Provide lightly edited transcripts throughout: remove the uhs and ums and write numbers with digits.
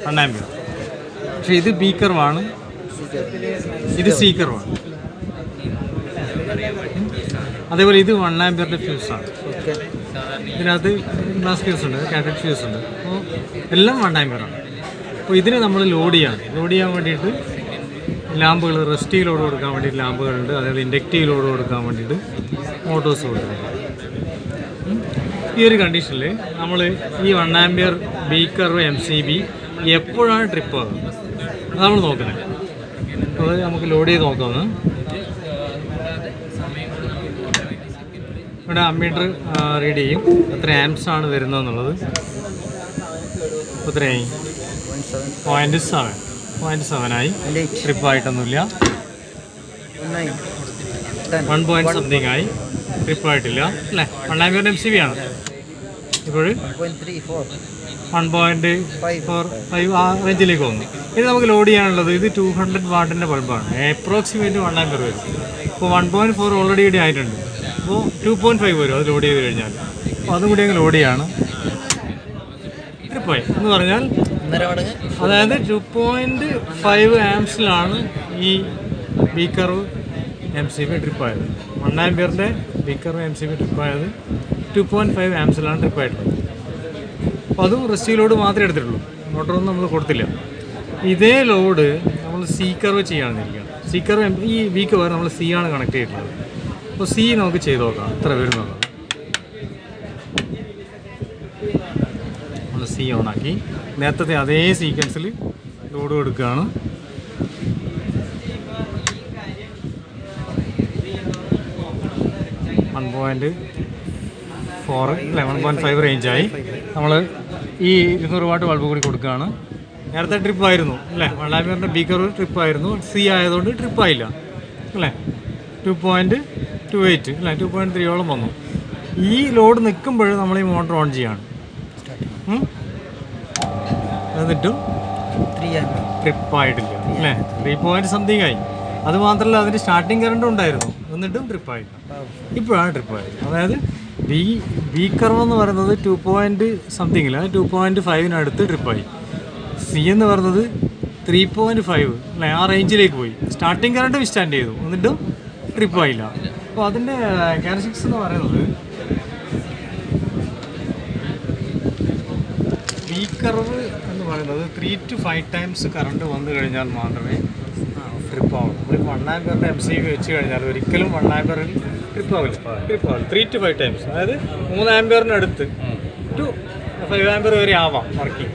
1 ampere. പക്ഷേ ഇത് B കർവാണ്, ഇത് സി കർവാണ്. അതേപോലെ ഇത് 1 ആംപിയറിൻ്റെ ഫ്യൂസാണ്. ഇതിനകത്ത് ഗ്ലാസ് ഫ്യൂസ് ഉണ്ട്, കാറ്റഡ് ഫ്യൂസ് ഉണ്ട്. അപ്പോൾ എല്ലാം 1 ആംപിയറാണ്. അപ്പോൾ ഇതിനെ നമ്മൾ ലോഡ് ചെയ്യാൻ വേണ്ടിയിട്ട് ലാമ്പുകൾ, റെസ്റ്റീവ് ലോഡ് കൊടുക്കാൻ വേണ്ടിയിട്ട് ലാമ്പുകളുണ്ട്. അതായത് ഇൻഡക്റ്റീവ് ലോഡ് കൊടുക്കാൻ വേണ്ടിയിട്ട് മോട്ടോഴ്സ് കൊടുക്കുന്നത്. ഈ ഒരു കണ്ടീഷനിൽ നമ്മൾ ഈ 1 ആംപിയർ ബി കർവ് MCB എപ്പോഴാണ് ട്രിപ്പ് ആകുന്നത് അത് നമ്മൾ നോക്കുന്നത്. അപ്പോൾ നമുക്ക് ലോഡ് ചെയ്ത് നോക്കാമെന്ന്. ഇവിടെ അമ്മീറ്റർ റീഡ് ചെയ്യും എത്ര ആംപ്സ് ആണ് വരുന്നതെന്നുള്ളത്. എത്രയായി? 0.7 ട്രിപ്പായിട്ടൊന്നുമില്ല. 1 പോയിൻറ്റ് സംതിങ് ആയി, ട്രിപ്പായിട്ടില്ല അല്ലേ. 1 ആംപിയർ MCB ആണ്. ഇപ്പോൾ 1.45 ആ റേഞ്ചിലേക്ക് വന്നു. ഇത് നമുക്ക് ലോഡ് ചെയ്യാനുള്ളത് ഇത് 200 വാട്ടിൻ്റെ ബൾബാണ്. അപ്രോക്സിമേറ്റ് 1 ആംപിയർ വരും. ഇപ്പോൾ 1.4 ഓൾറെഡി ഇവിടെ ആയിട്ടുണ്ട്. അപ്പോൾ 2.5 വരും അത് ലോഡ് ചെയ്ത് കഴിഞ്ഞാൽ. അപ്പോൾ അതും കൂടി അങ്ങ് ലോഡ് ചെയ്യാണ്. ട്രിപ്പായി എന്ന് പറഞ്ഞാൽ അതായത് 2.5 ആംപ്സിലാണ് ഈ ബി കർവ് MCB ട്രിപ്പായത്. 1 ആംപിയറിൻ്റെ ബി കർവ് MCB ട്രിപ്പായത് 2.5 ആംപ്സിലാണ് ട്രിപ്പായിട്ടുള്ളത്. അപ്പോൾ അതും റെസ്റ്റീവ് ലോഡ് മാത്രമേ എടുത്തിട്ടുള്ളൂ, മോട്ടറൊന്നും നമ്മൾ കൊടുത്തില്ല. ഇതേ ലോഡ് നമ്മൾ സി കർവ് ചെയ്യാമെന്നിരിക്കുകയാണ്. സി കർവ് ഈ ബി കർവ് നമ്മൾ സി ആണ് കണക്ട് ചെയ്തിട്ടുള്ളത്. അപ്പോൾ സി നമുക്ക് ചെയ്ത് നോക്കാം എത്ര വരുന്നുള്ളത്. നമ്മൾ സി ഓണാക്കി നേരത്തെ അതേ സീക്വൻസിൽ ലോഡ് കൊടുക്കുകയാണ്. വൺ 1.5 റേഞ്ചായി. നമ്മൾ ഈ 200 വാട്ട് ബൾബ് കൂടി കൊടുക്കുകയാണ്. നേരത്തെ ട്രിപ്പായിരുന്നു അല്ലേ, 1 ആംപിയറിൻ്റെ ബി കർവ് ട്രിപ്പായിരുന്നു. സി ആയതുകൊണ്ട് ട്രിപ്പായില്ല അല്ലേ. 2.28 അല്ലേ, 2.3 വന്നു. ഈ ലോഡ് നിൽക്കുമ്പോൾ നമ്മൾ ഈ മോട്ടർ ഓൺ ചെയ്യാണ്. എന്നിട്ടും ട്രിപ്പായിട്ടില്ല അല്ലേ. 3 സംതിങ് ആയി. അതുമാത്രമല്ല അതിൻ്റെ സ്റ്റാർട്ടിങ് കറണ്ടും ഉണ്ടായിരുന്നു, എന്നിട്ടും ട്രിപ്പായില്ല. ഇപ്പോഴാണ് ട്രിപ്പായത്. അതായത് ബി കർവ് എന്ന് പറയുന്നത് 2 സംതിങ്ങില്ല, 2.5 ട്രിപ്പായി. സി എന്ന് പറയുന്നത് 3.5 അല്ലേ, ആ റേഞ്ചിലേക്ക് പോയി. സ്റ്റാർട്ടിങ് കറണ്ട് സ്റ്റാൻഡ് ചെയ്തു, എന്നിട്ടും ട്രിപ്പായില്ല. അപ്പോൾ അതിൻ്റെ ക്യാരക്ടറിസ്റ്റിക്സ് എന്ന് പറയുന്നത് ബി കർവ് എന്ന് പറയുന്നത് 3 to 5 times കറണ്ട് വന്നു കഴിഞ്ഞാൽ മാത്രമേ ട്രിപ്പാവുള്ളൂ. നമ്മൾ 1 ആംപിയറിൻ്റെ MCB വെച്ച് കഴിഞ്ഞാൽ ഒരിക്കലും 1 ആംപിയറിൽ ട്രിപ്പാവില്ല. 3 to 5 times, അതായത് 3 ആംപിയറിനടുത്ത് ടു 5 ആംപിയർ വരെ ആവാം വർക്കിംഗ്.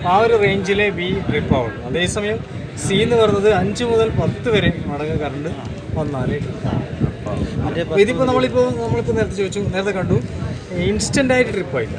ആ ഒരു റേഞ്ചിലെ ബി ട്രിപ്പാവുള്ളൂ. അതേസമയം സി എന്ന് പറയുന്നത് 5 മുതൽ 10 വരെ മടങ്ങ് കറണ്ട് വന്നാലേ ട്രിപ്പാവും. ഇതിപ്പോൾ നമ്മളിപ്പോൾ നേരത്തെ കണ്ടു ഇൻസ്റ്റൻ്റായിട്ട് ട്രിപ്പായില്ല.